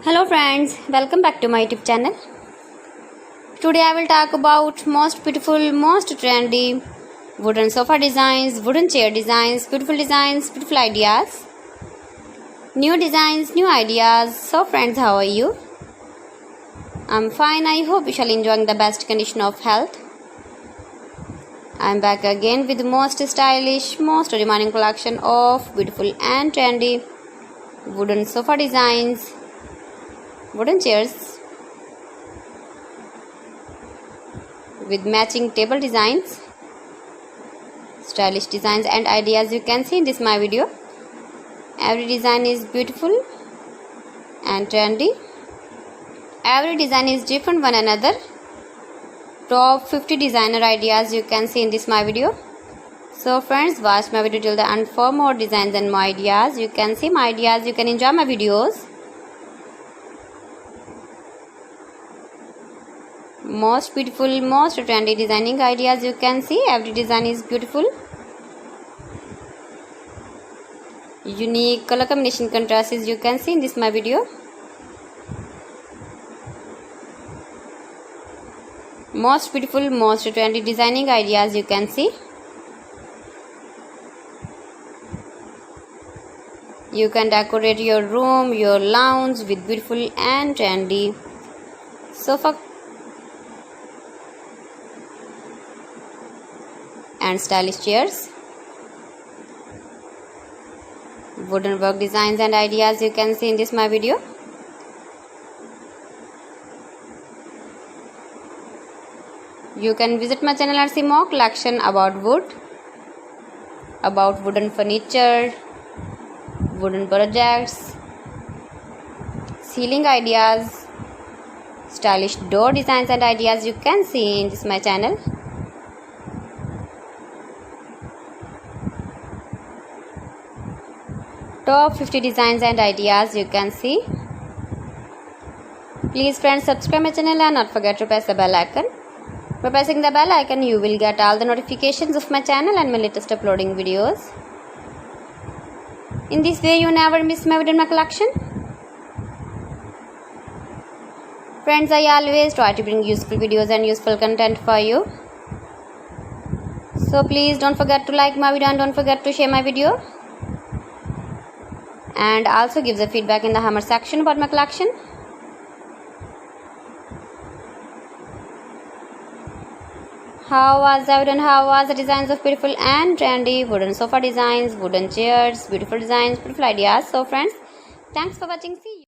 Hello friends, welcome back to my YouTube channel. Today I will talk about most beautiful, most trendy wooden sofa designs, wooden chair designs, beautiful ideas, new designs, new ideas. So friends, how are you? I'm fine. I hope you shall enjoying the best condition of health. I'm back again with the most stylish, most demanding collection of beautiful and trendy wooden sofa designs, wooden chairs with matching table designs, stylish designs and ideas you can see in this my video. Every design is beautiful and trendy. Every design is different one another. Top 50 designer ideas you can see in this my video. So friends, watch my video till the end for more designs and more ideas. You can see my ideas, you can enjoy my videos. Most beautiful, most trendy designing ideas you can see. Every design is beautiful. Unique color combination contrasts you can see in this my video. Most beautiful, most trendy designing ideas you can see. You can decorate your room, your lounge with beautiful and trendy sofa and stylish chairs. Wooden work designs and ideas you can see in this my video. You can visit my channel and see more collection about wood, about wooden furniture, wooden projects, ceiling ideas, stylish door designs and ideas you can see in this my channel. Top 50 designs and ideas you can see. Please friends, subscribe my channel and not forget to press the bell icon. By pressing the bell icon you will get all the notifications of my channel and my latest uploading videos. In this way you never miss my video in my collection. Friends, I always try to bring useful videos and useful content for you. So please don't forget to like my video and don't forget to share my video. And also give the feedback in the comment section about my collection. How was the video and how was the designs of beautiful and trendy wooden sofa designs, wooden chairs, beautiful designs, beautiful ideas. So friends, thanks for watching. See you.